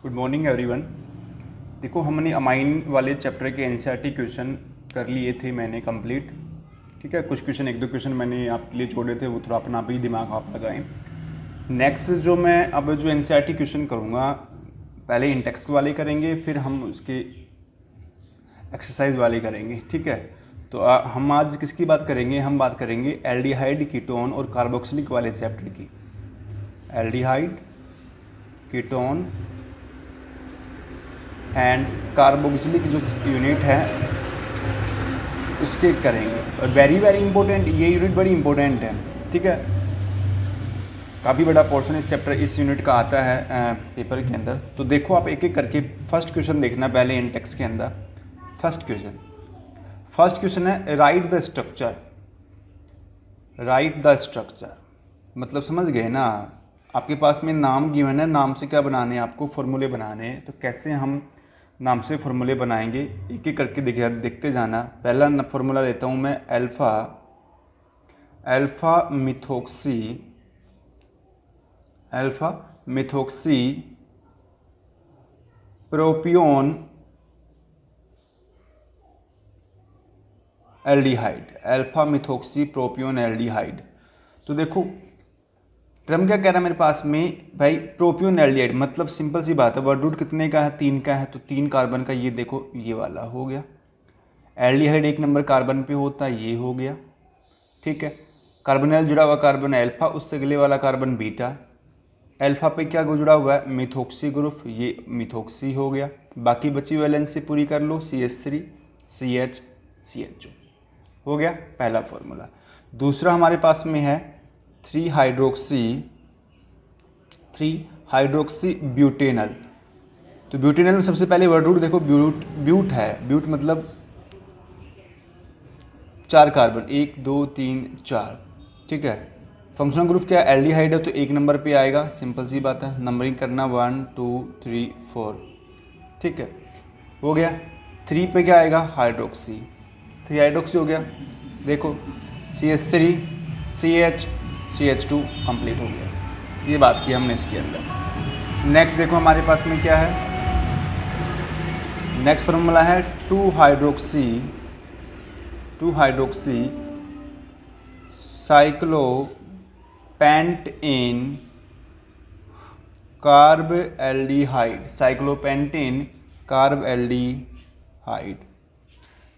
Good morning everyone. देखो, हमने amine वाले चैप्टर के एनसीईआरटी क्वेश्चन कर लिए थे मैंने कंप्लीट। ठीक है, कुछ क्वेश्चन, एक दो क्वेश्चन मैंने आपके लिए छोड़े थे, वो थोड़ा अपना आप ही दिमाग आप लगाएं। नेक्स्ट जो मैं अब जो एनसीईआरटी क्वेश्चन करूँगा, पहले इंटेक्स्ट वाले करेंगे, फिर हम उसके एक्सरसाइज वाले करेंगे। ठीक है, तो हम आज किसकी बात करेंगे? हम बात करेंगे एल्डिहाइड, कीटोन और कार्बोक्सिलिक वाले चैप्टर की। एल्डिहाइड, कीटोन एंड कार्बोक्सिलिक जो यूनिट है उसके करेंगे। और वेरी वेरी इंपॉर्टेंट, ये यूनिट बड़ी इंपॉर्टेंट है। ठीक है, काफ़ी बड़ा पोर्शन इस चैप्टर इस यूनिट का आता है पेपर के अंदर। तो देखो, आप एक एक करके फर्स्ट क्वेश्चन देखना पहले इन टेक्स्ट के अंदर। फर्स्ट क्वेश्चन है right the structure. Right the structure मतलब समझ गए ना? आपके पास में नाम गिवन है, नाम से क्या बनाने हैं आपको? फॉर्मूले बनाने हैं। तो कैसे हम नाम से फॉर्मूले बनाएंगे, एक एक करके देखते जाना। पहला फॉर्मूला लेता हूँ मैं, alpha methoxy propionaldehyde. Alpha methoxy propionaldehyde. तो देखो, टर्म क्या कह रहा है मेरे पास में भाई? प्रोपियोन एल्डिहाइड मतलब सिंपल सी बात है, वर्ड रूट कितने का है? 3 का है, तो 3 कार्बन का ये देखो, ये वाला हो गया। एल्डिहाइड 1 नंबर कार्बन पे होता है, ये हो गया। ठीक है, कार्बोनिल जुड़ा हुआ कार्बन अल्फा, उससे अगले वाला कार्बन बीटा। अल्फा पे क्या जुड़ा हुआ है? मिथोक्सी ग्रुप, ये मिथोक्सी हो गया। बाकी बची वैलेंसी पूरी कर लो, CH3 CH CHO हो गया पहला फॉर्मूला। दूसरा हमारे पास में है 3 हाइड्रोक्सी ब्यूटेनल। तो ब्यूटेनल में सबसे पहले वर्ड रूट देखो, ब्यूट है। ब्यूट मतलब 4 कार्बन, 1 2 3 4। ठीक है, फंक्शनल ग्रुप क्या? एल्डिहाइड है, तो 1 नंबर पे आएगा। सिंपल सी बात है, नंबरिंग करना 1 2 3 4। ठीक है, हो गया। 3 पे क्या आएगा? हाइड्रोक्सी, 3 हाइड्रोक्सी हो गया। देखो, CH3 CH CH2 कंप्लीट हो गया। ये बात की हमने इसके अंदर। नेक्स्ट देखो हमारे पास में क्या है, नेक्स्ट फॉर्मूला है 2 hydroxy cyclopentane carb aldehyde. Cyclopentane carb aldehyde.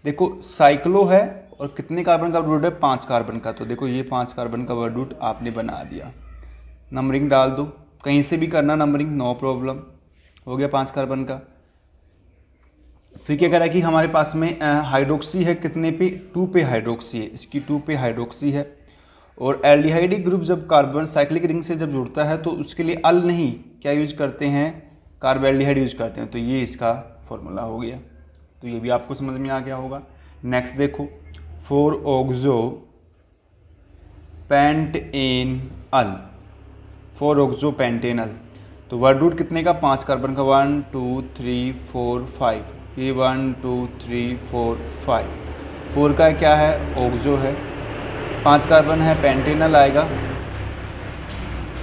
देखो, साइक्लो है और कितने कार्बन का वर्ड रूट है? 5 कार्बन का। तो देखो, ये 5 कार्बन का वर्ड रूट आपने बना दिया। नंबरिंग डाल दो, कहीं से भी करना नंबरिंग, नो प्रॉब्लम। हो गया 5 कार्बन का। फिर क्या करा कि हमारे पास में हाइड्रोक्सी है, कितने पे? 2 पे हाइड्रोक्सी है, इसकी 2 पे हाइड्रोक्सी है। और एल्डिहाइडिक ग्रुप जब कार्बन साइक्लिक रिंग से जब जुड़ता है तो उसके लिए अल नहीं, क्या यूज करते हैं? कार्ब एल्डिहाइड यूज करते हैं। तो ये इसका फॉर्मूला हो गया। तो ये भी आपको समझ में आ गया होगा। नेक्स्ट देखो, 4 ऑक्सो पेंटेनल, 4 ऑक्सो पेंटेनल। तो वर्ड रूट कितने का? 5 कार्बन का, 1 2 3 4 5। ये 1 2 3 4 5। 4 का क्या है? ऑक्सो है। 5 कार्बन है, पेंटेनल आएगा।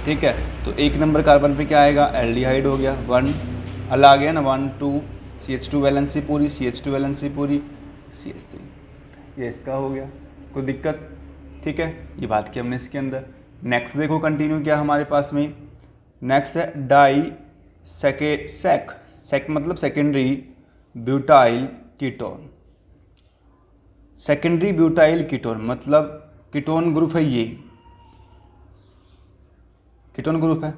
ठीक है, तो 1 नंबर कार्बन पे क्या आएगा? एल्डिहाइड हो गया। 1 अल आ गया ना, 1 2 CH2 वैलेंसी पूरी, CH2 वैलेंसी पूरी, CH3। ये इसका हो गया, कोई दिक्कत? ठीक है, ये बात की हमने इसके अंदर। नेक्स्ट देखो, कंटिन्यू क्या हमारे पास में? नेक्स्ट है सेक मतलब secondary butyl ketone. Secondary butyl ketone मतलब कीटोन ग्रुप है, ये कीटोन ग्रुप है।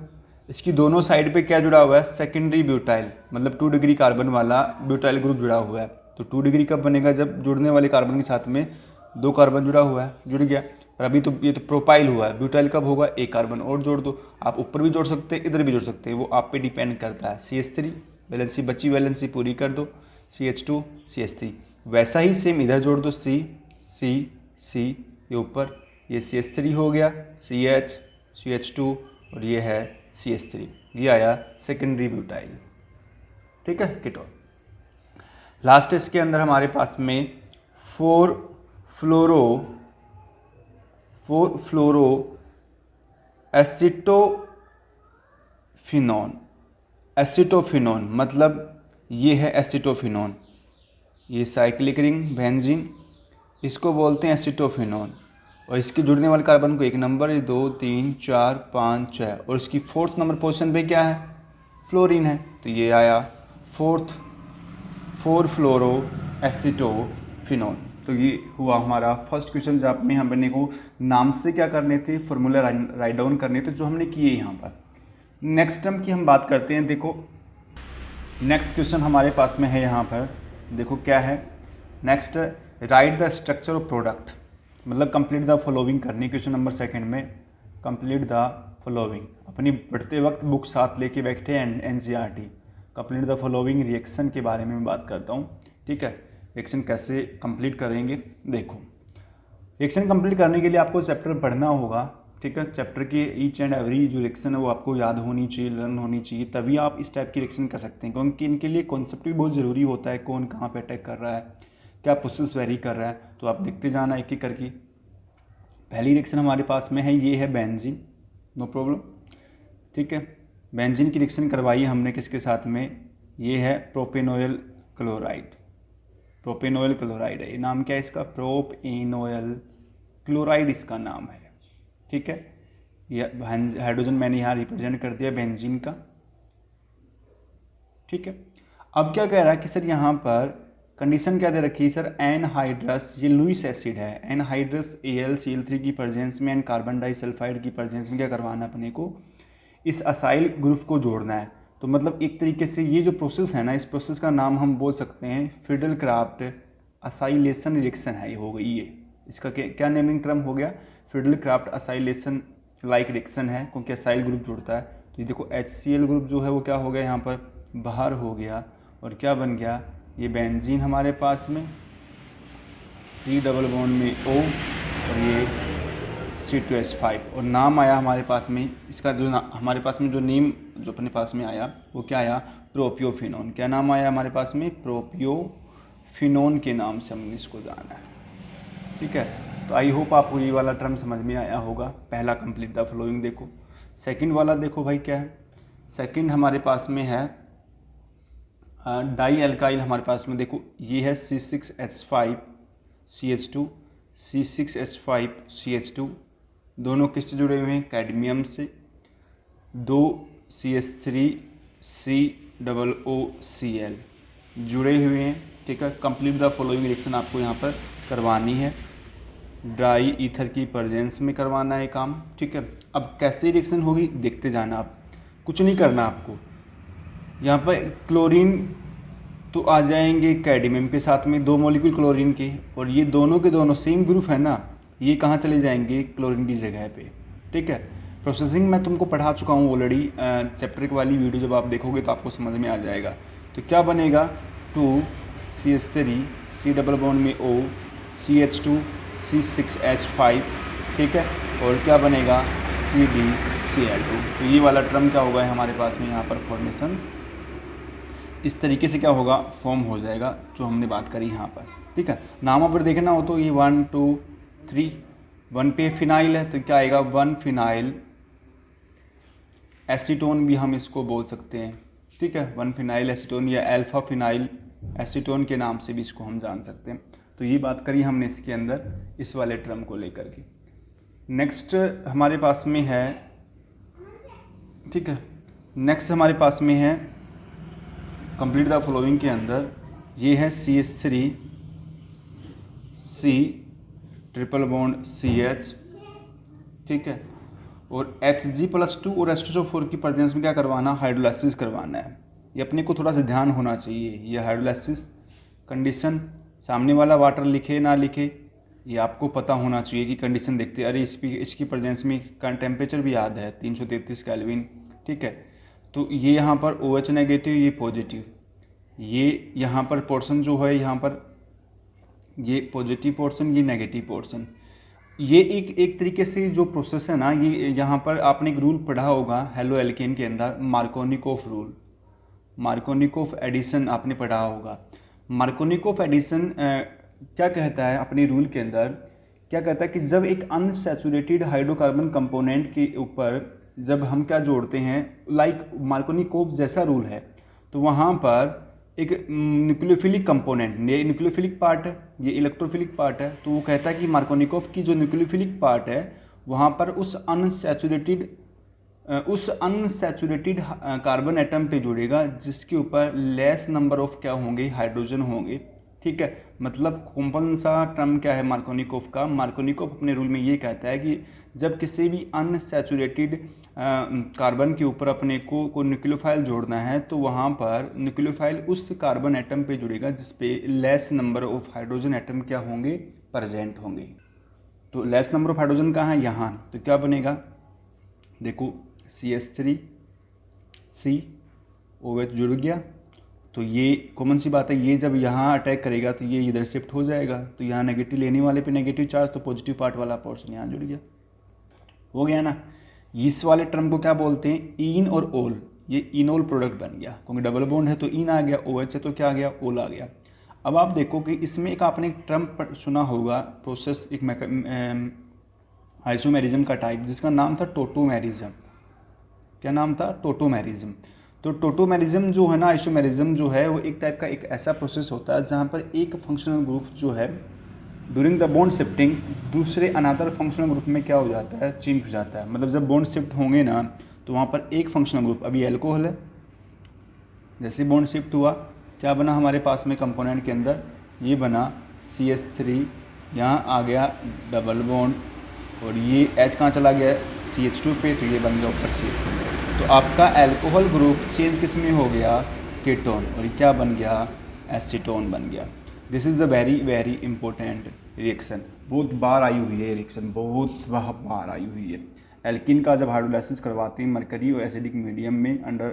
इसकी दोनों साइड पे क्या जुड़ा हुआ है? सेकेंडरी ब्यूटाइल मतलब 2 डिग्री कार्बन वाला ब्यूटाइल ग्रुप जुड़ा हुआ है। तो 2 डिग्री कब बनेगा? जब जुड़ने वाले कार्बन के साथ में 2 कार्बन जुड़ा हुआ है, जुड़ गया। और अभी तो ये तो प्रोपाइल हुआ है, ब्यूटाइल कब होगा? 1 कार्बन और जोड़ दो। आप ऊपर भी जोड़ सकते हैं, इधर भी जोड़ सकते हैं, वो आप पे डिपेंड करता है। CH3 वैलेंसी बची, वैलेंसी पूरी कर दो, CH2 CH3। वैसा ही सेम इधर जोड़ दो, C ये ऊपर, ये CH3 हो गया, CH CH2 और ये है CH3। ये आया सेकेंडरी ब्यूटाइल। ठीक है, कीटोन। लास्ट इसके अंदर हमारे पास में 4 फ्लोरो एसिटोफिनोन। एसिटोफिनोन, मतलब ये है एसिटोफिनोन, ये साइक्लिक रिंग बेंजीन, इसको बोलते हैं एसिटोफिनोन। और इसके जुड़ने वाले कार्बन को 1 नंबर, 2 3 4 5 6, और इसकी 4th नंबर पोजीशन पे क्या है, फ्लोरीन है। तो ये आया 4 फ्लोरो एसिटोफिनोन। तो ये हुआ हमारा फर्स्ट क्वेश्चन, जहाँ में हमने को नाम से क्या करने थे, फॉर्मूला राइट डाउन करने थे, जो हमने किए यहाँ पर। नेक्स्ट टर्म की हम बात करते हैं। देखो नेक्स्ट क्वेश्चन हमारे पास में है यहाँ पर, देखो क्या है next, right the structure of product, मतलब कंप्लीट द फॉलोइंग करनी। क्वेश्चन नंबर 2 में कंप्लीट द फॉलोइंग, अपनी पढ़ते वक्त बुक साथ लेके बैठे NCERT. Complete the following reaction के बारे में मैं बात करता हूँ, ठीक है। रिएक्शन कैसे कंप्लीट करेंगे, देखो रिएक्शन कंप्लीट करने के लिए आपको चैप्टर पढ़ना होगा, ठीक है। चैप्टर की ईच एंड एवरी जो रिएक्शन है वो आपको याद होनी चाहिए, लर्न होनी चाहिए, तभी आप इस टाइप की रिएक्शन कर सकते हैं, क्योंकि इनके लिए कॉन्सेप्ट भी बहुत ज़रूरी होता है। कौन कहाँ पे अटैक कर रहा है, क्या प्रोसेस वेरी कर रहा है, तो आप देखते जाना एक एक करके। पहली रिएक्शन हमारे पास में है, ये है बेंजीन, नो प्रॉब्लम, ठीक है। बेंजीन की रिएक्शन करवाई हमने किसके साथ में, ये है प्रोपेनोइल क्लोराइड। प्रोपेनोइल क्लोराइड है, ये नाम क्या है इसका, प्रोपेनोइल क्लोराइड इसका नाम है, ठीक है। ये हाइड्रोजन मैंने यहाँ रिप्रेजेंट कर दिया बेंजीन का, ठीक है। अब क्या कह रहा है कि सर यहाँ पर कंडीशन क्या दे रखी है सर, एनहाइड्रस, ये लुईस एसिड है, एनहाइड्रस AlCl3 की प्रेजेंस में एंड कार्बन डाइसल्फाइड की प्रेजेंस में क्या करवाना अपने को, इस असाइल ग्रुप को जोड़ना है। तो मतलब एक तरीके से ये जो प्रोसेस है ना, इस प्रोसेस का नाम हम बोल सकते हैं फिडल क्राफ्ट असाइलेशन रिएक्शन है, ये हो गई ये, इसका क्या नेमिंग टर्म हो गया, fiddle craft acylation like reaction है, क्योंकि असाइल ग्रुप जुड़ता है। तो ये देखो HCl ग्रुप जो है वो क्या हो गया यहाँ पर, बाहर हो गया, और क्या बन गया, ये बेंजीन हमारे पास में C डबल बॉन्ड में O, और ये C2H5, और नाम आया हमारे पास में इसका, जो हमारे पास में जो नेम जो अपने पास में आया वो क्या आया, प्रोपियोफिनोन। क्या नाम आया हमारे पास में, प्रोपियोफिनोन के नाम से हमने इसको जाना है, ठीक है। तो आई होप आपको ये वाला टर्म समझ में आया होगा। पहला कंप्लीट द फॉलोइंग देखो। सेकंड वाला देखो भाई क्या है, सेकंड हमारे पास में है डाई एल्काइल, हमारे पास में देखो ये है C6H5CH2, C6H5CH2, दोनों किससे जुड़े हुए हैं, कैडमियम से। 2 CH3COOCl जुड़े हुए हैं, ठीक है। कंप्लीट द फॉलोइंग रिएक्शन आपको यहाँ पर करवानी है, ड्राई ईथर की प्रेजेंस में करवाना है काम, ठीक है। अब कैसे रिएक्शन होगी देखते जाना, आप कुछ नहीं करना आपको। यहाँ पर क्लोरीन तो आ जाएंगे कैडमियम के साथ में, 2 मॉलिक्यूल क्लोरीन के, और ये दोनों के दोनों सेम ग्रुप है ना, ये कहाँ चले जाएंगे, क्लोरीन की जगह पे, ठीक है। प्रोसेसिंग मैं तुमको पढ़ा चुका हूँ ऑलरेडी, चैप्टर वाली वीडियो जब आप देखोगे तो आपको समझ में आ जाएगा। तो क्या बनेगा, 2 CH3 C डबल बॉन्ड में O, CH2 C6H5, ठीक है, और क्या बनेगा CdCl2। तो ये वाला टर्म क्या होगा हमारे पास में यहाँ पर फॉर्मेशन, इस तरीके से क्या होगा, फॉर्म हो जाएगा, जो हमने बात करी यहाँ पर, ठीक है। नाम पर देखना हो तो ये 1 2 3, 1 पे फिनाइल है तो क्या आएगा, 1 फिनाइल एसीटोन भी हम इसको बोल सकते हैं, ठीक है। 1 फिनाइल एसीटोन या अल्फा फिनाइल एसीटोन के नाम से भी इसको हम जान सकते हैं। तो ये बात करी हमने इसके अंदर इस वाले टर्म को लेकर के। नेक्स्ट हमारे पास में है, ठीक है, नेक्स्ट हमारे पास में है कंप्लीट द फॉलोइंग के अंदर, ये है CH3C ट्रिपल बॉन्ड CH, ठीक है, और Hg+2 और H2SO4 की प्रेजेंस में क्या करवाना, हाइड्रोलाइसिस करवाना है। ये अपने को थोड़ा सा ध्यान होना चाहिए, ये हाइड्रोलाइसिस कंडीशन, सामने वाला वाटर लिखे ना लिखे, ये आपको पता होना चाहिए कि कंडीशन देखते, अरे इसकी प्रेजेंस में टेम्परेचर भी याद है 333 केल्विन, ठीक है। तो ये यहाँ पर OH नेगेटिव, ये पॉजिटिव, ये यहाँ पर पोर्शन जो है, यहाँ पर ये पॉजिटिव पोर्शन, ये नेगेटिव पोर्शन, ये एक तरीके से जो प्रोसेस है ना, ये यहाँ पर आपने एक रूल पढ़ा होगा हेलो एल्केन के अंदर, मार्कोनिकोफ रूल, मार्कोनिकोफ एडिशन आपने पढ़ा होगा। मार्कोनिकोफ एडिशन क्या कहता है अपने रूल के अंदर, क्या कहता है कि जब एक अनसैचुरेटेड हाइड्रोकार्बन कंपोनेंट के ऊपर जब हम क्या जोड़ते हैं, लाइक मार्कोनिकोव जैसा रूल है, तो वहाँ पर एक न्यूक्लियोफिलिक कंपोनेंट, ये न्यूक्लियोफिलिक पार्ट है, ये इलेक्ट्रोफिलिक पार्ट है, तो वो कहता है कि मार्कोनिकोव की जो न्यूक्लियोफिलिक पार्ट है वहाँ पर उस अनसैचुरेटेड कार्बन एटम पे जुड़ेगा जिसके ऊपर लेस नंबर ऑफ क्या होंगे, हाइड्रोजन होंगे। ठीक है, मतलब कौन सा टर्म क्या है मार्कोनिकोव का? मार्कोनिकोव अपने रूल में ये कहता है कि जब किसी भी अनसैचुरेटेड कार्बन के ऊपर अपने को न्यूक्लियोफाइल जोड़ना है तो वहाँ पर न्यूक्लियोफाइल उस कार्बन एटम पे जुड़ेगा जिस पे less number of hydrogen atom क्या होंगे, प्रेजेंट होंगे। तो लेस नंबर ऑफ हाइड्रोजन कहाँ है, यहाँ, तो क्या बनेगा, देखो CH3 COH जुड़ गया, तो ये कॉमन सी बात है, ये जब यहाँ अटैक करेगा तो ये इधर शिफ्ट हो जाएगा, तो यहाँ नेगेटिव लेने वाले पे नेगेटिव चार्ज, तो पॉजिटिव पार्ट वाला पोर्शन यहाँ जुड़ गया, हो गया ना। इस वाले टर्म को क्या बोलते हैं, इन और ओल, ये इनोल प्रोडक्ट बन गया, क्योंकि डबल बॉन्ड है तो इन आ गया, OH है तो क्या आ गया, ओल आ गया। अब आप देखो कि इसमें एक आपने एक टर्म सुना होगा, प्रोसेस, एक आइसोमेरिज्म का टाइप, जिसका नाम था टोटोमेरिज्म। क्या नाम था, टोटोमेरिज्म। तो टोटोमेरिज्म जो है ना, आइसोमेरिज्म जो है, वो एक टाइप का एक ऐसा प्रोसेस होता है जहाँ पर एक फंक्शनल ग्रुप जो है ड्यूरिंग द बॉन्ड शिफ्टिंग दूसरे अनदर फंक्शनल ग्रुप में क्या हो जाता है, चेंज हो जाता है। मतलब जब बॉन्ड शिफ्ट होंगे ना तो वहाँ पर एक फंक्शनल ग्रुप, अभी एल्कोहल है, जैसे बॉन्ड शिफ्ट हुआ क्या बना हमारे पास में कंपोनेंट के अंदर, ये बना CH3, यहाँ आ गया डबल बॉन्ड, और ये H कहाँ चला गया, CH2 पे, तो ये बन गया ऊपर CH3। तो आपका एल्कोहल ग्रुप चेंज किस में हो गया, कीटोन, और ये क्या बन गया, एसीटोन बन गया। This is a very very important reaction, बहुत बार आई हुई है ये रिएक्शन, बहुत बार आई हुई है। एल्किन का जब हाइड्रोलाइसिस करवाते हैं मरकरी और एसिडिक मीडियम में अंडर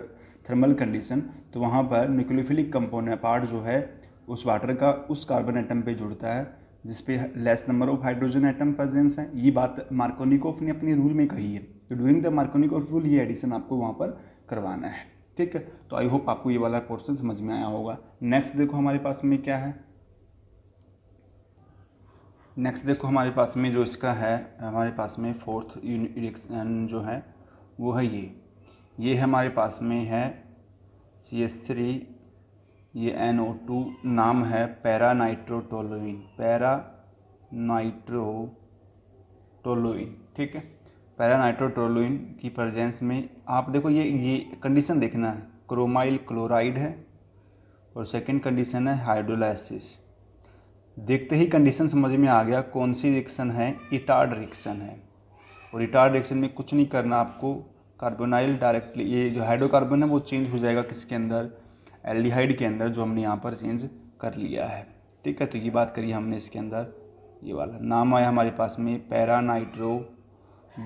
थर्मल कंडीशन, तो वहाँ पर न्यूक्लियोफिलिक कंपोनेंट पार्ट जो है उस वाटर का उस कार्बन एटम पे जुड़ता है जिस पे less number of hydrogen atom presence है। ये बात मार्कोनिकोव ने अपने रूल में कही है, तो ड्यूरिंग द मार्कोनिकोव रूल ये एडिशन आपको वहाँ पर करवाना है। ठीक है, तो आई होप आपको ये वाला पोर्शन समझ में आया होगा। नेक्स्ट देखो हमारे पास में क्या है, नेक्स्ट देखो हमारे पास में जो इसका है, हमारे पास में फोर्थ रिएक्शन जो है वो है ये हमारे पास में है CH3, ये NO2, नाम है पैरानाइट्रोटोलुइन, पैरानाइट्रोटोलुइन। ठीक है, पैरानाइट्रोटोलुइन की प्रेजेंस में आप देखो ये कंडीशन देखना है, क्रोमाइल क्लोराइड है, और सेकंड कंडीशन है हाइड्रोलाइसिस। देखते ही कंडीशन समझ में आ गया कौन सी रिएक्शन है, इटार्ड रिएक्शन है। और इटार्ड रिएक्शन में कुछ नहीं करना आपको, कार्बोनाइल डायरेक्टली, ये जो हाइड्रोकार्बन है वो चेंज हो जाएगा किसके अंदर, एल्डिहाइड के अंदर, जो हमने यहाँ पर चेंज कर लिया है। ठीक है, तो ये बात करी हमने इसके अंदर, ये वाला नाम आया हमारे पास में पैरानाइट्रो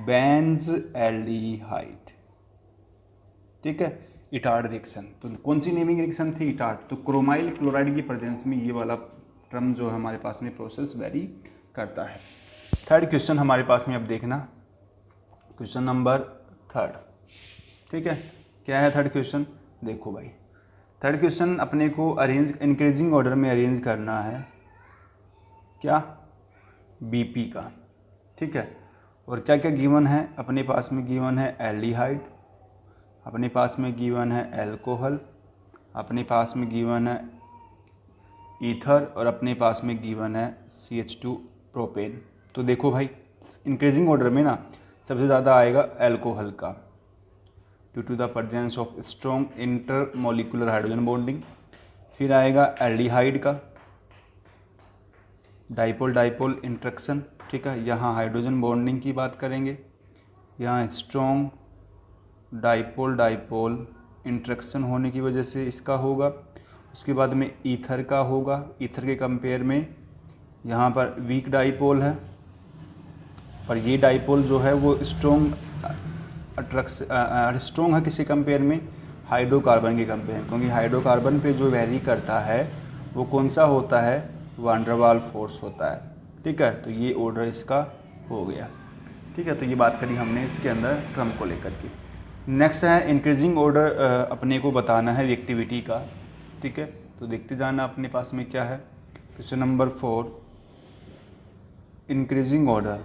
बेंजएल्डिहाइड। ठीक है, इटार्ड रिएक्शन, तो कौन सी नेमिंग रिएक्शन थी, इटार्ड। तो क्रोमाइल क्लोराइड की प्रेजेंस में ये वाला टर्म जो हमारे पास में प्रोसेस वेरी करता है। थर्ड क्वेश्चन हमारे पास में अब देखना, क्वेश्चन नंबर 3। ठीक है, क्या है थर्ड क्वेश्चन, देखो भाई, थर्ड क्वेश्चन अपने को अरेंज इंक्रीजिंग ऑर्डर में अरेंज करना है, क्या, BP का। ठीक है, और क्या क्या गिवन है अपने पास में, गिवन है एल्डिहाइड, अपने पास में गिवन है एल्कोहल, अपने पास में गिवन है ईथर, और अपने पास में गिवन है CH2 प्रोपेन। तो देखो भाई, इंक्रीजिंग ऑर्डर में ना सबसे ज़्यादा आएगा एल्कोहल का, due to the presence of strong intermolecular hydrogen bonding. फिर आएगा एल्डिहाइड का, डाइपोल डाइपोल इंट्रैक्शन। ठीक है, यहाँ हाइड्रोजन बॉन्डिंग की बात करेंगे, यहाँ स्ट्रॉन्ग डाइपोल डाइपोल इंट्रैक्शन होने की वजह से इसका होगा। उसके बाद में ईथर का होगा, ईथर के कंपेयर में यहाँ पर वीक डाइपोल है, पर ये डाइपोल जो है वो स्ट्रॉन्ग स्ट्रॉन्ग है किसके कंपेयर में, हाइड्रोकार्बन के कंपेयर, क्योंकि हाइड्रोकार्बन पे जो वेरी करता है वो कौन सा होता है, वान डेर वाल्स फोर्स होता है। ठीक है, तो ये ऑर्डर इसका हो गया। ठीक है, तो ये बात करी हमने इसके अंदर टर्म को लेकर के। नेक्स्ट है इंक्रीजिंग ऑर्डर, अपने को बताना है रिएक्टिविटी का। ठीक है, तो देखते जाना अपने पास में क्या है। क्वेश्चन नंबर 4, इंक्रीजिंग ऑर्डर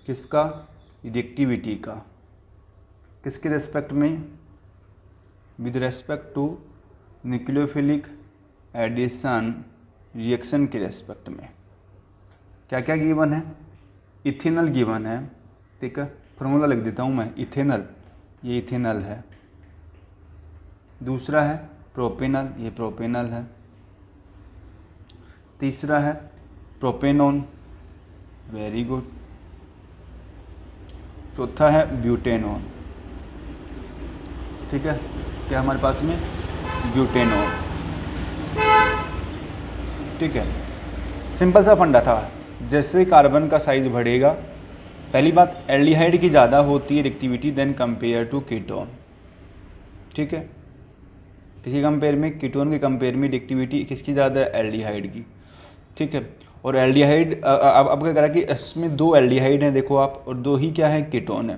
किसका, रिएक्टिविटी का, किसके रेस्पेक्ट में, with respect to nucleophilic addition reaction के रेस्पेक्ट में। क्या क्या गिवन है, इथेनॉल गिवन है, ठीक है, फॉर्मूला लिख देता हूँ मैं, इथेनॉल, ये इथेनॉल है। दूसरा है प्रोपेनॉल, ये प्रोपेनॉल है। तीसरा है प्रोपेनॉन, वेरी गुड। चौथा है ब्यूटेनॉन, ठीक है, क्या हमारे पास में, ब्यूटेनॉन, ठीक है। सिंपल सा फंडा था, जैसे कार्बन का साइज बढ़ेगा, पहली बात एल्डिहाइड की ज़्यादा होती है reactivity then compare to ketone, ठीक है। किसी कंपेयर में, कीटोन के कंपेयर में रिएक्टिविटी किसकी ज़्यादा है, एल्डिहाइड की, ठीक है। और एल्डिहाइड अब क्या करा कि इसमें 2 एल्डिहाइड हैं देखो आप, और 2 ही क्या है, कीटोन है।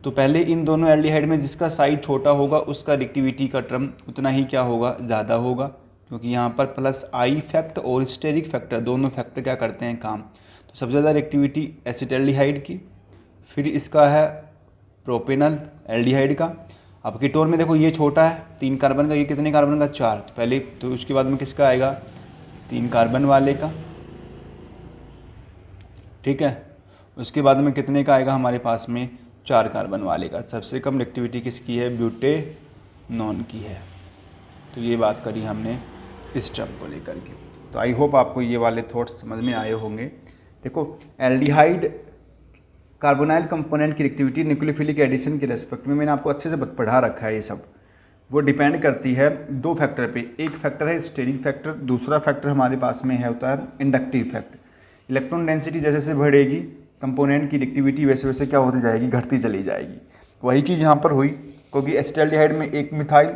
तो पहले इन दोनों एल्डिहाइड में जिसका साइज छोटा होगा उसका रिएक्टिविटी का टर्म उतना ही क्या होगा, ज़्यादा होगा, क्योंकि यहाँ पर प्लस आई फैक्टर और स्टेरिक फैक्टर दोनों फैक्टर क्या करते हैं, काम। तो सबसे ज़्यादा रिएक्टिविटी एसिटाल्डिहाइड की, फिर इसका है प्रोपेनॉल एल्डिहाइड का। अब कीटोन में देखो ये छोटा है 3 कार्बन का, ये कितने कार्बन का, 4, तो पहले तो उसके बाद में किसका आएगा, 3 कार्बन वाले का, ठीक है। उसके बाद में कितने का आएगा हमारे पास में, 4 कार्बन वाले का। सबसे कम रिएक्टिविटी किसकी है, ब्यूटेनॉन की है। तो ये बात करी हमने इस टर्म को लेकर के। तो आई होप आपको ये वाले थॉट्स समझ में आए होंगे। देखो एल्डिहाइड कार्बोनाइल कंपोनेंट की रिएक्टिविटी न्यूक्लियोफिलिक एडिशन के रेस्पेक्ट में मैंने आपको अच्छे से पढ़ा रखा है। ये सब वो डिपेंड करती है 2 फैक्टर पे। एक फैक्टर है स्टेरिक फैक्टर, दूसरा फैक्टर हमारे पास में है होता है इंडक्टिव फैक्टर। इलेक्ट्रॉन डेंसिटी जैसे जैसे बढ़ेगी कंपोनेंट की रिएक्टिविटी वैसे वैसे क्या होती जाएगी, घटती चली जाएगी। वही चीज़ यहाँ पर हुई, क्योंकि एसिटाल्डिहाइड में एक मिथाइल,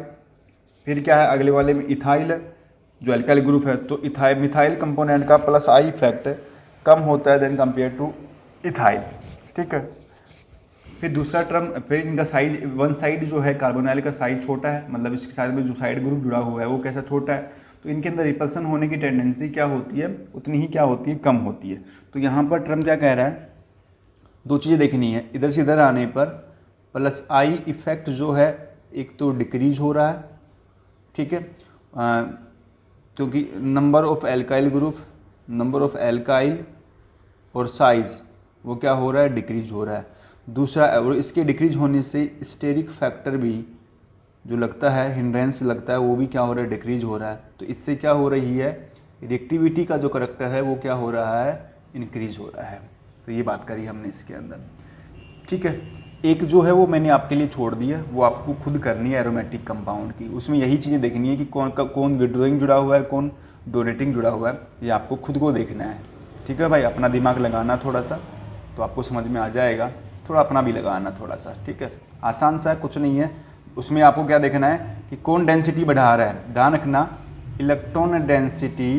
फिर क्या है अगले वाले में इथाइल है जो अल्काइल ग्रुप है, तो मिथाइल कंपोनेंट का प्लस आई इफेक्ट कम होता है देन कंपेयर टू इथाइल, ठीक है। फिर दूसरा टर्म, फिर इनका साइज, वन साइड जो है कार्बोनाइल का साइज छोटा है, मतलब इसके साथ में जो साइड ग्रुप जुड़ा हुआ है वो कैसा छोटा है, तो इनके अंदर रिपल्सन होने की टेंडेंसी क्या होती है, उतनी ही क्या होती है, कम होती है। तो यहाँ पर टर्म क्या कह रहा है, 2 चीज़ें देखनी है। इधर से इधर आने पर प्लस आई इफेक्ट जो है एक तो डिक्रीज हो रहा है, ठीक है, क्योंकि number of alkyl group, number of alkyl और साइज वो क्या हो रहा है, डिक्रीज हो रहा है। दूसरा, और इसके डिक्रीज होने से स्टेरिक फैक्टर भी जो लगता है, हिंड्रेंस लगता है, वो भी क्या हो रहा है, डिक्रीज हो रहा है। तो इससे क्या हो रही है, रिएक्टिविटी का जो करैक्टर है वो क्या हो रहा है, इंक्रीज हो रहा है। तो ये बात करी हमने इसके अंदर, ठीक है। एक जो है वो मैंने आपके लिए छोड़ दी है, वो आपको खुद करनी है एरोमेटिक कंपाउंड की। उसमें यही चीज़ें देखनी है कि कौन विड्रॉइंग जुड़ा हुआ है, कौन डोनेटिंग जुड़ा हुआ है, ये आपको खुद को देखना है, ठीक है भाई। अपना दिमाग लगाना थोड़ा सा, तो आपको समझ में आ जाएगा। थोड़ा अपना भी लगाना थोड़ा सा, ठीक है। आसान सा है, कुछ नहीं है। उसमें आपको क्या देखना है कि कौन डेंसिटी बढ़ा रहा है। ध्यान रखना, इलेक्ट्रॉन डेंसिटी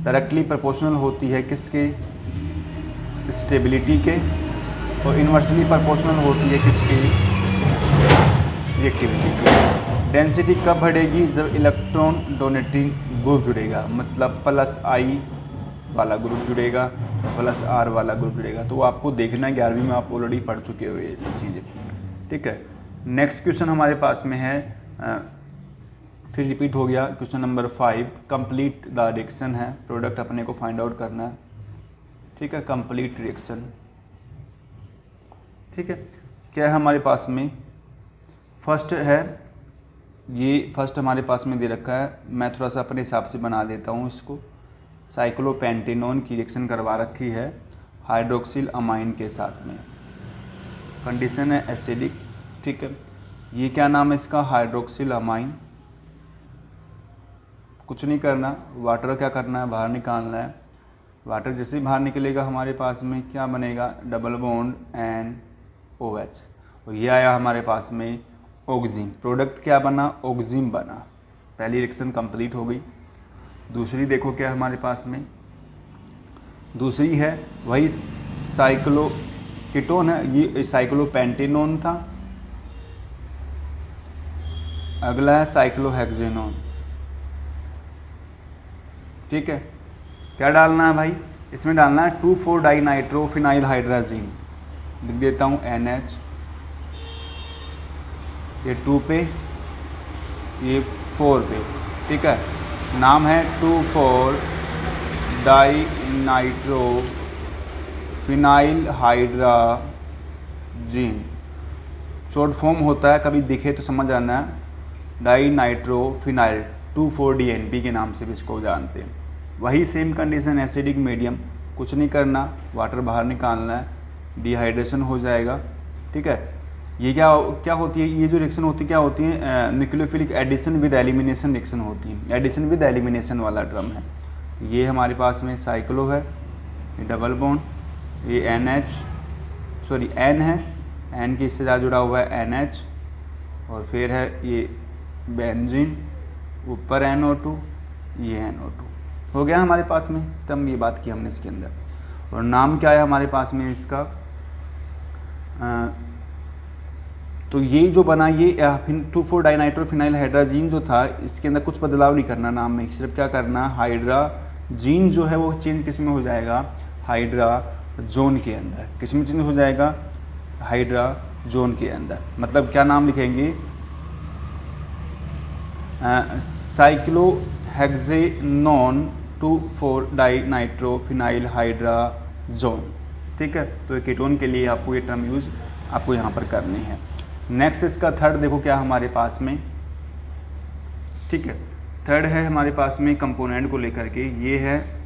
डायरेक्टली प्रोपोर्शनल होती है किसके, स्टेबिलिटी के, और इन्वर्सली प्रोपोर्शनल होती है किसकी, रिएक्टिविटी की। डेंसिटी कब बढ़ेगी, जब इलेक्ट्रॉन डोनेटिंग ग्रुप जुड़ेगा, मतलब प्लस आई वाला ग्रुप जुड़ेगा, प्लस आर वाला ग्रुप जुड़ेगा। तो वो आपको देखना है, 11वीं में आप ऑलरेडी पढ़ चुके हो ये सब चीज़ें, ठीक है। नेक्स्ट क्वेश्चन हमारे पास में है, फिर रिपीट हो गया question number 5, complete the reaction है, प्रोडक्ट अपने को फाइंड आउट करना है, ठीक है। कंप्लीट रिएक्शन, ठीक है। क्या है हमारे पास में, फर्स्ट है, ये फर्स्ट हमारे पास में दे रखा है, मैं थोड़ा सा अपने हिसाब से बना देता हूँ इसको। साइक्लोपेंटेनॉन की रिएक्शन करवा रखी है हाइड्रोक्सिल अमाइन के साथ में, कंडीशन है एसिडिक, ठीक है। ये क्या नाम है इसका, हाइड्रोक्सिल अमाइन। कुछ नहीं करना, वाटर क्या करना है, बाहर निकालना है। वाटर जैसे ही बाहर निकलेगा हमारे पास में क्या बनेगा, डबल बॉन्ड NOH, और ये आया हमारे पास में ऑक्सीजन। प्रोडक्ट क्या बना, ऑक्सीजन बना। पहली रिएक्शन कंप्लीट हो गई। दूसरी देखो क्या हमारे पास में, दूसरी है वही साइक्लो कीटोन है, ये साइक्लोपेंटेनॉन था। अगला है साइक्लोहेक्सेनॉन, ठीक है। क्या डालना है भाई, इसमें डालना है 2,4-डाइनाइट्रोफिनाइल हाइड्राजीन, लिख देता हूँ NH, ये 2 पे, ये 4 पे, ठीक है। नाम है 2,4 dinitrophenylhydrazine. Short form होता है, कभी दिखे तो समझ आना है, डाई नाइट्रो फिनाइल 2,4-DNP के नाम से भी इसको जानते हैं। वही सेम कंडीशन, एसिडिक मीडियम, कुछ नहीं करना, वाटर बाहर निकालना है, डिहाइड्रेशन हो जाएगा, ठीक है। ये क्या होती है, ये जो रिएक्शन होती है क्या होती है, nucleophilic addition with elimination reaction होती है। एडिशन विद एलिमिनेशन वाला ड्रम है। तो ये हमारे पास में साइक्लो है, ये डबल बॉन्ड, ये N है, N के इससे ज़्यादा जुड़ा हुआ है NH, और फिर है ये बेंजीन, ऊपर NO2, ये NO2 हो गया हमारे पास में। तब ये बात की हमने इसके अंदर। और नाम क्या है हमारे पास में इसका, तो ये जो बना ये 2,4 डाइनाइट्रोफिनाइल हाइड्राजीन जो था, इसके अंदर कुछ बदलाव नहीं करना नाम में, सिर्फ क्या करना, हाइड्राजीन जो है वो चेंज किस में हो जाएगा, हाइड्राजोन के अंदर। किस में चेंज हो जाएगा, हाइड्राजोन के अंदर। मतलब क्या नाम लिखेंगे, साइक्लोहेक्सेनोन 2,4 डाइनाइट्रोफिनाइल हाइड्राजोन, ठीक है। तो ये कीटोन के लिए आपको ये टर्म यूज आपको यहाँ पर करनी है। नेक्स्ट इसका थर्ड देखो क्या हमारे पास में, ठीक है। थर्ड है हमारे पास में कंपोनेंट को लेकर के, ये है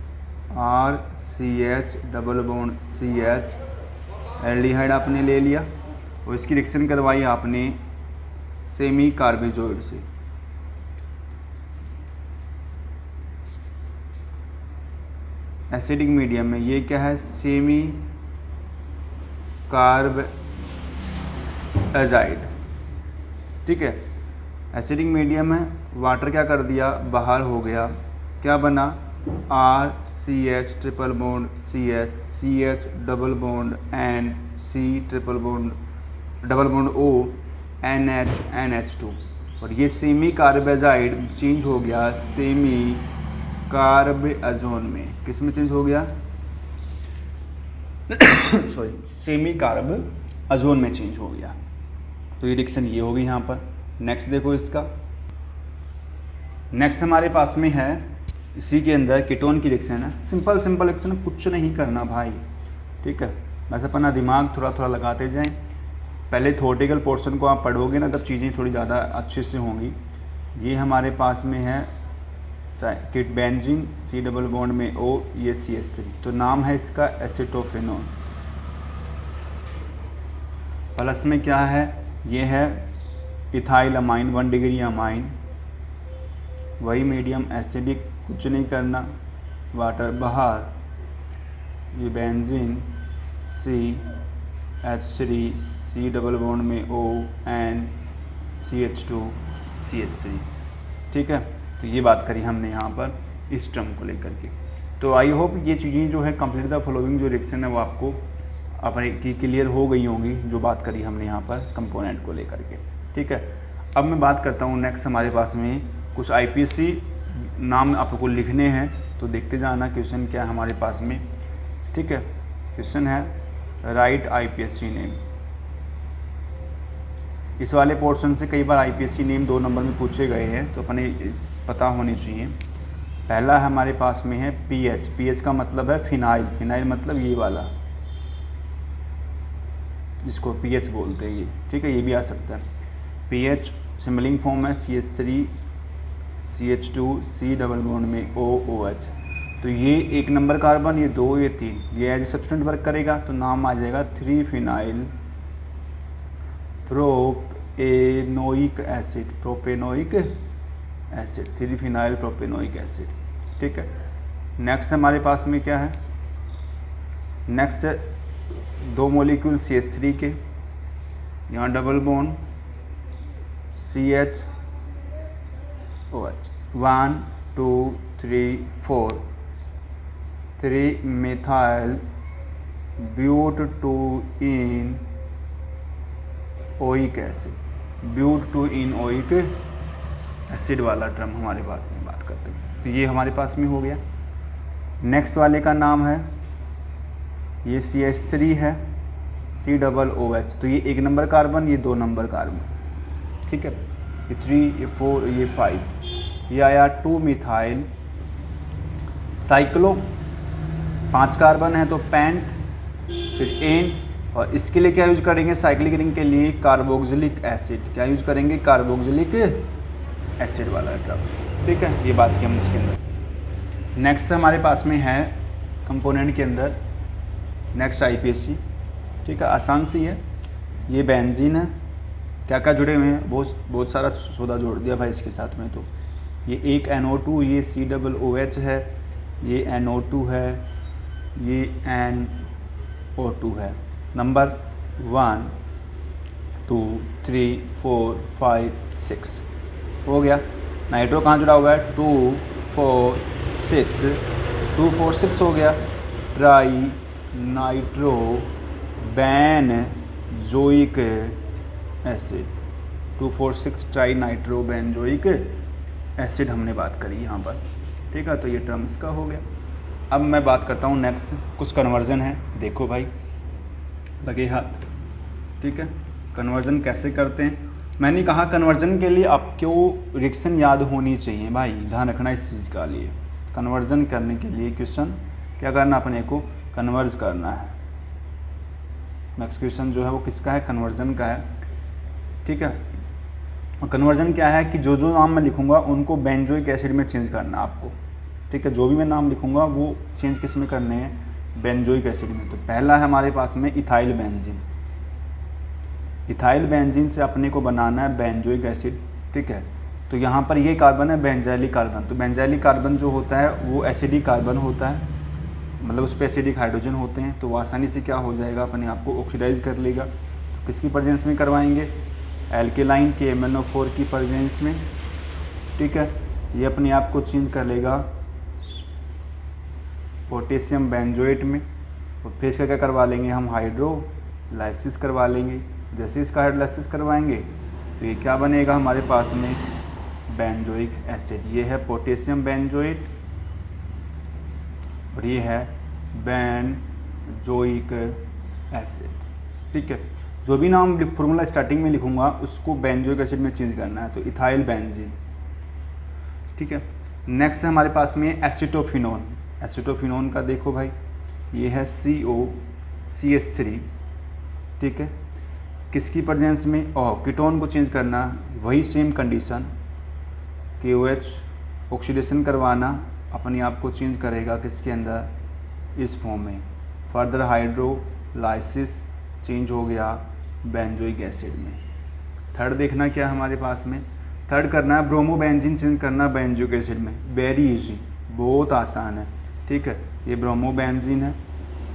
RCH double bond CH, aldehyde आपने ले लिया और इसकी रिएक्शन करवाई आपने सेमी कार्बेजोइड से। एसिडिक मीडियम में ये क्या है, सेमी कार्ब एजाइड, ठीक है। एसिडिक मीडियम है, वाटर क्या कर दिया, बाहर हो गया, क्या बना, RCH triple bond CH, CH double bond N, C triple bond double bond O, NH NH2, और ये सेमी कार्बेजाइड चेंज हो गया सेमी कार्बेजोन में। किस में चेंज हो गया, सॉरी, सेमी कार्बेजोन में चेंज हो गया। तो ये रिएक्शन ये होगी यहाँ पर। नेक्स्ट देखो इसका, नेक्स्ट हमारे पास में है इसी के अंदर कीटोन की रिएक्शन है। सिंपल रिएक्शन, कुछ नहीं करना भाई, ठीक है। बस अपना दिमाग थोड़ा थोड़ा लगाते जाएं। पहले थ्योरेटिकल पोर्शन को आप पढ़ोगे ना, तब चीज़ें थोड़ी ज़्यादा अच्छे से होंगी। ये हमारे पास में है kit benzene, C double bond में O, ये CH3, तो नाम है इसका एसिटोफेनोन। प्लस में क्या है, ये है इथाइल अमाइन 1 डिग्री अमाइन, वही मीडियम एसिडिक, कुछ नहीं करना, वाटर बाहर, ये benzene CH3, C double bond में O, N, CH2, CH3, ठीक है। तो ये बात करी हमने यहाँ पर इस टर्म को लेकर के। तो आई होप ये चीज़ें जो है कंप्लीट द फॉलोइंग जो रिएक्शन है वो आपको अपने की क्लियर हो गई होंगी, जो बात करी हमने यहाँ पर कंपोनेंट को लेकर के, ठीक है। अब मैं बात करता हूँ नेक्स्ट हमारे पास में कुछ IPSC नाम आपको लिखने हैं, तो देखते जाना क्वेश्चन क्या है हमारे पास में, ठीक है। क्वेश्चन है राइट IPSC नेम। इस वाले पोर्शन से कई बार IPSC नेम 2 नंबर में पूछे गए हैं, तो अपने पता होनी चाहिए। पहला हमारे पास में है PH, PH का मतलब है फिनाइल, फिनाइल मतलब ये वाला जिसको PH बोलते हैं ये, ठीक है। ये भी आ सकता है। PH सिमिलिंग फॉर्म है CH3 CH2 C double bond में OOH, तो ये 1 नंबर कार्बन, ये 2, ये 3, ये एज सब्स्टिट्यूएंट वर्क करेगा, तो नाम आ जाएगा 3 phenyl propanoic acid, propanoic acid, 3 phenyl propanoic acid, ठीक है। नेक्स्ट हमारे पास में क्या है, नेक्स्ट 2 मॉलिक्यूल CH3 के, यहाँ double bond CH OH, 1 2 3 4, 3 methyl but 2 enoic acid, but 2 enoic acid वाला ड्रम हमारे पास में बात करते हैं। तो ये हमारे पास में हो गया। नेक्स्ट वाले का नाम है, ये CH3 है, COOH, तो ये 1 नंबर कार्बन, ये 2 नंबर कार्बन, ठीक है, ये 3, ये 4, ये 5, ये आया 2 मिथाइल साइक्लो, 5 कार्बन है तो पेंट, फिर एन, और इसके लिए क्या यूज करेंगे साइक्लिक रिंग के लिए, कार्बोक्सिलिक एसिड, क्या यूज करेंगे कार्बोक्सिलिक एसिड वाला ड्रग, ठीक है, ये बात की हम इसके अंदर। नेक्स्ट हमारे पास में है कंपोनेंट के अंदर, नेक्स्ट IPSC, ठीक है, आसान सी है, ये बेंजीन है, क्या क्या जुड़े हुए हैं, बहुत सारा सौदा जोड़ दिया भाई इसके साथ में, तो ये एक NO2, ये COOH है, ये NO2 है, ये NO2 है, नंबर 1 2 3 4 5 6 हो गया। नाइट्रो कहाँ जुड़ा हुआ है 2 4 6, 2 4 6 हो गया, tri nitro benzoic acid, 2 4 6 tri nitro benzoic acid हमने बात करी यहाँ पर, ठीक है, तो ये टर्म इसका हो गया। अब मैं बात करता हूँ नेक्स्ट, कुछ कन्वर्जन है, देखो भाई लगे हाथ, ठीक है, कन्वर्जन कैसे करते हैं। मैंने कहा कन्वर्जन के लिए आपको रिएक्शन याद होनी चाहिए भाई, ध्यान रखना इस चीज़ का लिए, कन्वर्जन करने के लिए क्वेश्चन क्या करना, अपने को कन्वर्ज करना है। नेक्स्ट क्वेश्चन जो है वो किसका है, कन्वर्जन का है, ठीक है, और कन्वर्जन क्या है कि जो जो नाम मैं लिखूंगा उनको बेंजोइक एसिड में चेंज करना आपको, ठीक है, जो भी मैं नाम लिखूंगा वो चेंज किस में करने हैं, बेंजोइक एसिड में। तो पहला है हमारे पास में इथाइल बेंजीन, इथाइल बेंजीन से अपने को बनाना है बेंजोइक एसिड, ठीक है, तो यहाँ पर ये कार्बन है बेंजाइलिक कार्बन, तो बेंजाइलिक कार्बन जो होता है वो एसिडिक कार्बन होता है, मतलब उस पर एसिडिक हाइड्रोजन होते हैं, तो वो आसानी से क्या हो जाएगा, अपने आप को ऑक्सीडाइज कर लेगा। तो किसकी प्रेजेंस में करवाएंगे, एल्केलाइन के MnO4 की प्रेजेंस में, ठीक है, ये अपने आप को चेंज कर लेगा पोटेशियम बेंजोएट में, और फिर इसका क्या करवा लेंगे हम, हाइड्रोलाइसिस करवा लेंगे। जैसे इसका हाइड्रोलाइसिस करवाएंगे तो ये क्या बनेगा हमारे पास में, बेंजोइक एसिड, ये है पोटेशियम बेंजोएट और ये है बेंजोइक एसिड, ठीक है, जो भी नाम फॉर्मूला स्टार्टिंग में लिखूंगा उसको बेंजोइक एसिड में चेंज करना है, तो इथाइल बेंजीन, ठीक है। नेक्स्ट है हमारे पास में एसिटोफिनोन, एसिटोफिनोन का देखो भाई, ये है COCH3, ठीक है, किसकी प्रेजेंस में, कीटोन को चेंज करना, वही सेम कंडीशन, KOH ऑक्सीडेशन करवाना, अपने आप को चेंज करेगा किसके अंदर, इस फॉर्म में, फर्दर हाइड्रोलाइसिस चेंज हो गया बेंजोइक एसिड में। थर्ड देखना क्या है हमारे पास में, थर्ड करना है ब्रोमोबेंजीन चेंज करना बेंजोइक एसिड में, वेरी इजी, बहुत आसान है, ठीक है, ये ब्रोमोबेंजीन है।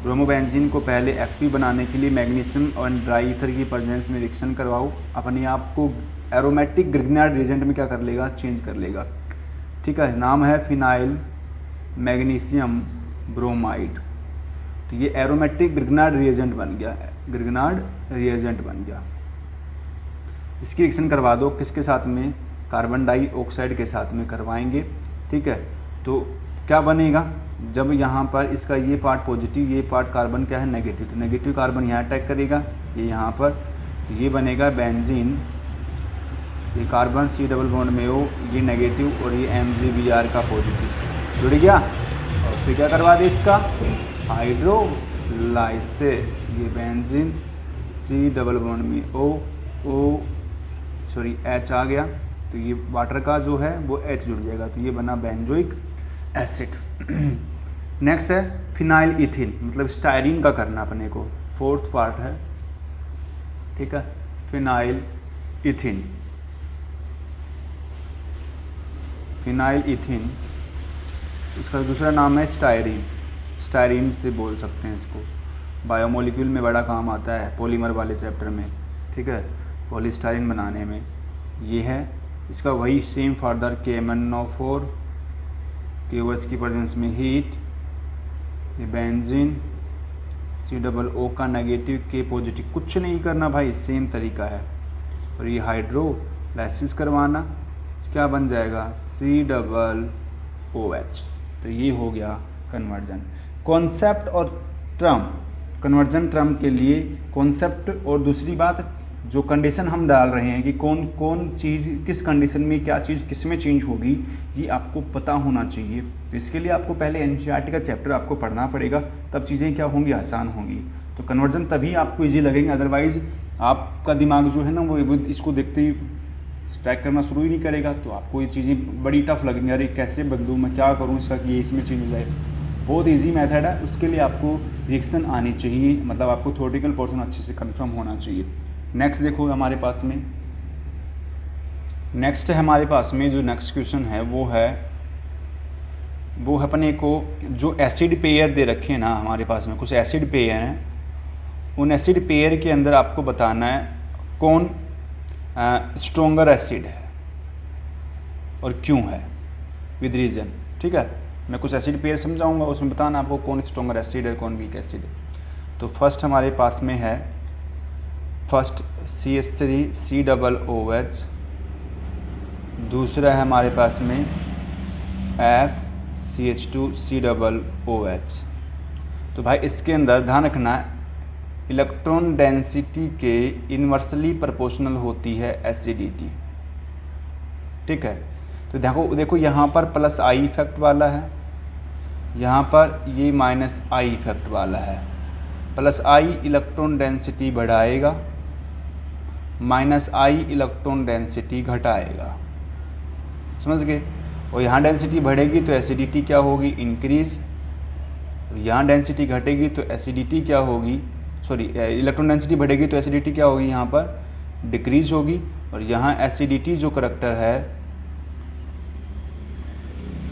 ब्रोमोबेंजीन को पहले एक्टिव बनाने के लिए मैग्नीशियम और ड्राई ईथर की प्रेजेंस में रिएक्शन करवाओ, अपने आप को एरोमेटिक ग्रिग्नाइड रिएजेंट में क्या कर लेगा, चेंज कर लेगा, ठीक है, नाम है फिनाइल मैग्नीशियम ब्रोमाइड, तो ये एरोमेटिक ग्रिग्नाइड रिएजेंट बन गया है, ग्रिग्नाइड रिएजेंट बन गया। इसकी रिएक्शन करवा दो किसके साथ में, कार्बन डाइऑक्साइड के साथ में करवाएंगे, ठीक है, तो क्या बनेगा, जब यहाँ पर इसका ये पार्ट पॉजिटिव, ये पार्ट कार्बन क्या है नेगेटिव, तो नेगेटिव कार्बन यहाँ अटैक करेगा, ये यहाँ पर, तो ये बनेगा बेंजीन, ये कार्बन C डबल बॉन्ड में हो, ये नेगेटिव और ये MgBr का पॉजिटिव जुड़ गया, और फिर क्या करवा दे इसका हाइड्रोलाइसिस, ये बेंजीन C डबल बॉन्ड में H आ गया, तो ये वाटर का जो है वो H जुड़ जाएगा, तो ये बना बेंजोइक एसिड। नेक्स्ट है फिनाइल इथिन, मतलब स्टायरीन का करना अपने को, फोर्थ पार्ट है, ठीक है, फिनाइल इथिन, फिनाइल इथिन, इसका दूसरा नाम है स्टायरीन, स्टायरीन से बोल सकते हैं इसको, बायोमोलिक्यूल में बड़ा काम आता है पॉलीमर वाले चैप्टर में, ठीक है, पॉलीस्टायरीन बनाने में। ये है इसका वही सेम फर्दर KMnO4, KOH की प्रेजेंस में हीट, ये बेंजीन COO का नेगेटिव, K पॉजिटिव, कुछ नहीं करना भाई, सेम तरीका है, और ये हाइड्रोलाइसिस करवाना, क्या बन जाएगा COOH, तो ये हो गया कन्वर्जन। कॉन्सेप्ट और टर्म कन्वर्जन टर्म के लिए कॉन्सेप्ट और दूसरी बात जो कंडीशन हम डाल रहे हैं कि कौन कौन चीज़ किस कंडीशन में क्या चीज़ किस में चेंज होगी, ये आपको पता होना चाहिए। तो इसके लिए आपको पहले एनसीईआरटी का चैप्टर आपको पढ़ना पड़ेगा, तब चीज़ें क्या होंगी, आसान होंगी। तो कन्वर्जन तभी आपको ईजी लगेंगे, अदरवाइज़ आपका दिमाग जो है ना वो इसको देखते ही स्ट्राइक करना शुरू ही नहीं करेगा, तो आपको ये चीज़ें बड़ी टफ लगेंगी। अरे कैसे बदलूँ, मैं क्या करूँ इसका कि ये इसमें चेंज हो जाए। बहुत इजी मेथड है, उसके लिए आपको रिएक्शन आनी चाहिए, मतलब आपको थ्योरेटिकल पोर्शन अच्छे से कंफर्म होना चाहिए। नेक्स्ट देखो हमारे पास में, नेक्स्ट है हमारे पास में जो नेक्स्ट क्वेश्चन है वो अपने को जो एसिड पेयर दे रखे हैं ना हमारे पास में, कुछ एसिड पेयर हैं, उन एसिड पेयर के अंदर आपको बताना है कौन स्ट्रोंगर एसिड है और क्यों है, विद रीज़न। ठीक है, मैं कुछ एसिड पेयर समझाऊंगा, उसमें बताना आपको कौन स्ट्रोंगर एसिड है कौन वीक एसिड है। तो फर्स्ट हमारे पास में है फर्स्ट CH3COOH, दूसरा है हमारे पास में FCH2COOH। तो भाई इसके अंदर ध्यान रखना इलेक्ट्रॉन डेंसिटी के इन्वर्सली प्रोपोर्शनल होती है एसिडिटी। ठीक है, तो देखो यहाँ पर प्लस आई इफेक्ट वाला है, यहाँ पर ये माइनस आई इफेक्ट वाला है। प्लस आई इलेक्ट्रॉन डेंसिटी बढ़ाएगा, माइनस आई इलेक्ट्रॉन डेंसिटी घटाएगा, समझ गए। और यहाँ डेंसिटी बढ़ेगी तो एसिडिटी क्या होगी, इंक्रीज। यहाँ डेंसिटी घटेगी तो एसिडिटी क्या होगी, सॉरी इलेक्ट्रॉन डेंसिटी बढ़ेगी तो एसिडिटी क्या होगी, यहाँ पर डिक्रीज होगी। और यहाँ एसिडिटी जो करैक्टर है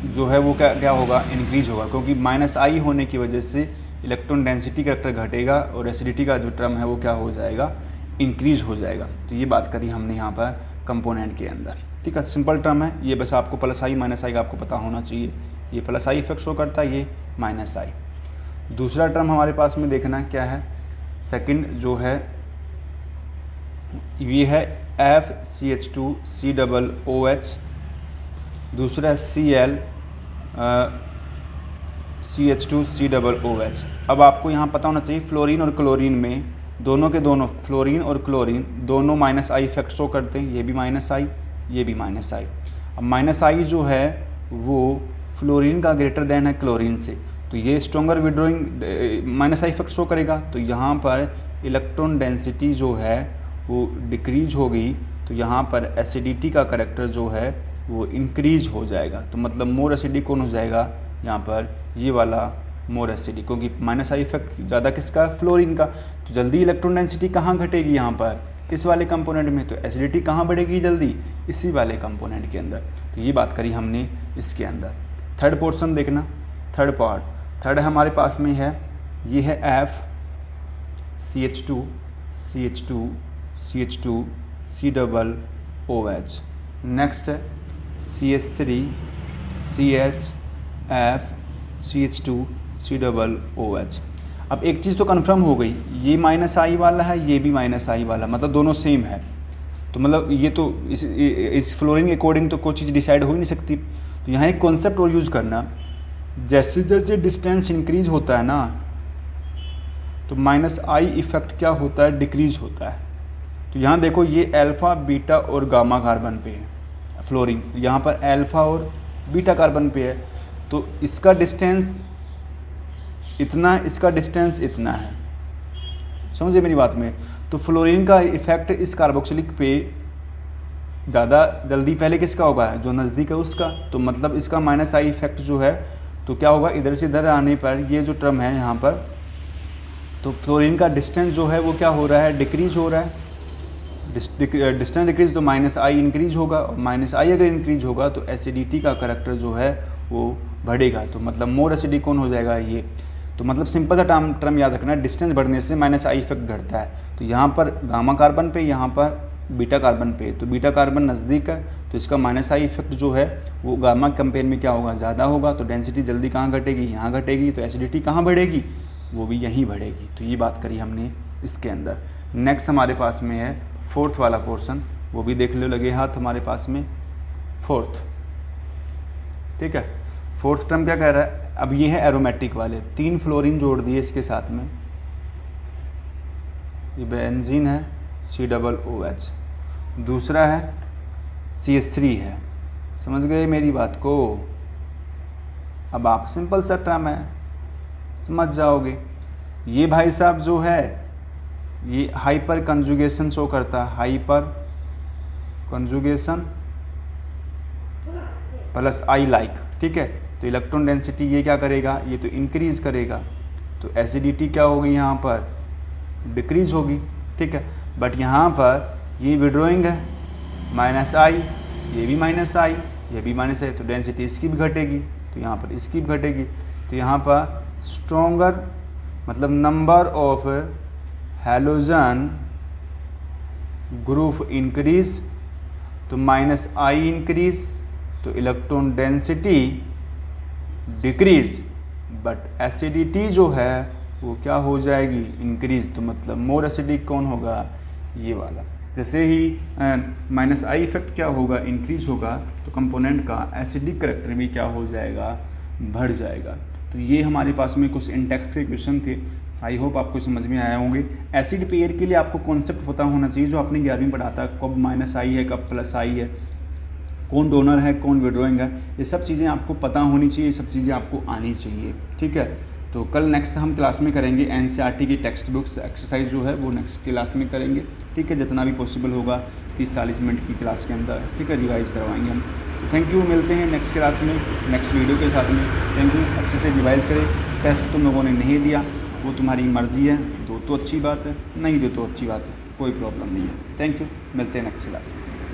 जो है वो क्या होगा, इंक्रीज होगा, क्योंकि माइनस आई होने की वजह से इलेक्ट्रॉन डेंसिटी करैक्टर घटेगा और एसिडिटी का जो टर्म है वो क्या हो जाएगा, इंक्रीज हो जाएगा। तो ये बात करी हमने यहाँ पर कंपोनेंट के अंदर। ठीक है, सिंपल टर्म है ये, बस आपको प्लस आई माइनस आई का आपको पता होना चाहिए। ये प्लस आई इफेक्ट शो करता है, ये माइनस आई। दूसरा टर्म हमारे पास में देखना क्या है, सेकंड जो है ये है FCH2COOH, दूसरा है CH2COOH। अब आपको यहाँ पता होना चाहिए फ्लोरीन और क्लोरीन में दोनों के दोनों, फ्लोरीन और क्लोरीन दोनों माइनस आई इफेक्ट शो करते हैं, ये भी माइनस आई ये भी माइनस आई। अब माइनस आई जो है वो फ्लोरीन का ग्रेटर देन है क्लोरीन से, तो ये stronger withdrawing minus I effect show करेगा। तो यहाँ पर इलेक्ट्रॉन डेंसिटी जो है वो डिक्रीज होगी, तो यहाँ पर एसिडिटी का करैक्टर जो है वो इंक्रीज हो जाएगा। तो मतलब मोर एसिडिक कौन हो जाएगा, यहाँ पर ये वाला मोर एसिडिक, क्योंकि माइनस आई इफेक्ट ज़्यादा किसका, फ्लोरीन का। तो जल्दी इलेक्ट्रॉन डेंसिटी कहाँ घटेगी, यहाँ पर इस वाले कंपोनेंट में। तो एसिडिटी कहाँ बढ़ेगी जल्दी, इसी वाले कंपोनेंट के अंदर। तो ये बात करी हमने इसके अंदर। थर्ड पोर्शन देखना, थर्ड पार्ट, थर्ड हमारे पास में है, ये है FCH2CH2CH2COOH। नेक्स्ट है CH3CHFCH2COOH। अब एक चीज़ तो कंफर्म हो गई, ये माइनस आई वाला है ये भी माइनस आई वाला, मतलब दोनों सेम है। तो मतलब ये तो इस फ्लोरीन के अकॉर्डिंग तो कोई चीज़ डिसाइड हो ही नहीं सकती। तो यहाँ एक कॉन्सेप्ट और यूज़ करना, जैसे जैसे डिस्टेंस इंक्रीज होता है ना, तो माइनस आई इफेक्ट क्या होता है, डिक्रीज होता है। तो यहाँ देखो ये अल्फ़ा बीटा और गामा कार्बन पे है फ्लोरीन, यहाँ पर अल्फ़ा और बीटा कार्बन पे है, तो इसका डिस्टेंस इतना है, इसका डिस्टेंस इतना है, समझे मेरी बात में। तो फ्लोरीन का इफेक्ट इस कार्बोक्सिलिक पे ज़्यादा जल्दी पहले किसका होगा, जो नज़दीक है उसका। तो मतलब इसका माइनस आई इफेक्ट जो है तो क्या होगा, इधर से इधर आने पर ये जो टर्म है यहाँ पर, तो फ्लोरीन का डिस्टेंस जो है वो क्या हो रहा है, डिक्रीज हो रहा है। डिस्टेंस डिक्रीज तो माइनस आई इंक्रीज होगा, और माइनस आई अगर इंक्रीज होगा तो एसिडिटी का करैक्टर जो है वो बढ़ेगा। तो मतलब मोर एसिडिक कौन हो जाएगा ये। तो मतलब सिंपल सा टर्म याद रखना, डिस्टेंस बढ़ने से माइनस आई इफेक्ट घटता है। तो यहाँ पर गामा कार्बन पे, यहाँ पर बीटा कार्बन पे, तो बीटा कार्बन नज़दीक है तो इसका माइनस आई इफेक्ट जो है वो गामा कंपेयर में क्या होगा, ज़्यादा होगा। तो डेंसिटी जल्दी कहाँ घटेगी, यहाँ घटेगी। तो एसिडिटी कहाँ बढ़ेगी, वो भी यहीं बढ़ेगी। तो ये बात करी हमने इसके अंदर। नेक्स्ट हमारे पास में है फोर्थ वाला पोर्शन, वो भी देख लो लगे हाथ हमारे पास में, फोर्थ। ठीक है, फोर्थ टर्म क्या कह रहा है, अब ये है एरोमेटिक वाले, 3 फ्लोरीन जोड़ दिए इसके साथ में, ये बेंजीन है COOH, दूसरा है CH3 है। समझ गए मेरी बात को? अब आप सिंपल सा टर्म है, समझ जाओगे। ये भाई साहब जो है ये हाइपर कंजुगेशन शो करता है, hyper conjugation plus I like, ठीक है। तो इलेक्ट्रॉन डेंसिटी ये क्या करेगा, ये तो इंक्रीज करेगा, तो एसिडिटी क्या होगी यहाँ पर, डिक्रीज होगी, ठीक है। बट यहाँ पर ये विड्रॉइंग है, -I, ये भी -I, ये भी -I, तो डेंसिटी इसकी भी घटेगी, तो यहाँ पर इसकी भी घटेगी। तो यहाँ पर स्ट्रोंगर मतलब number of halogen group increase, तो -I इंक्रीज, तो electron density decrease, but acidity जो है वो क्या हो जाएगी, इंक्रीज। तो मतलब मोर एसिडिक कौन होगा, ये वाला। जैसे ही -I इफेक्ट क्या होगा, इंक्रीज होगा, तो कंपोनेंट का एसिडिक करेक्टर भी क्या हो जाएगा, बढ़ जाएगा। तो ये हमारे पास में कुछ इंटेक्स के क्वेश्चन थे, आई होप आपको समझ में आया होंगे। एसिड पेयर के लिए आपको कॉन्सेप्ट पता होना चाहिए जो आपने 11वीं पढ़ा था, कब -I है कब +I है, कौन डोनर है कौन विड्रॉइंग है, ये सब चीज़ें आपको पता होनी चाहिए, ये सब चीज़ें आपको आनी चाहिए, ठीक है। तो कल नेक्स्ट हम क्लास में करेंगे NCERT की टेक्स्ट बुक्स एक्सरसाइज जो है वो नेक्स्ट क्लास में करेंगे, ठीक है। जितना भी पॉसिबल होगा 30-40 मिनट की क्लास के अंदर, ठीक है, रिवाइज करवाएंगे हम। तो थैंक यू, मिलते हैं नेक्स्ट क्लास में नेक्स्ट वीडियो के साथ में। थैंक यू, अच्छे से रिवाइज करें। टेस्ट तुम लोगों ने नहीं दिया वो तुम्हारी मर्ज़ी है, दो तो अच्छी बात है, नहीं दो तो अच्छी बात है, कोई प्रॉब्लम नहीं है। थैंक यू, मिलते हैं नेक्स्ट क्लास में।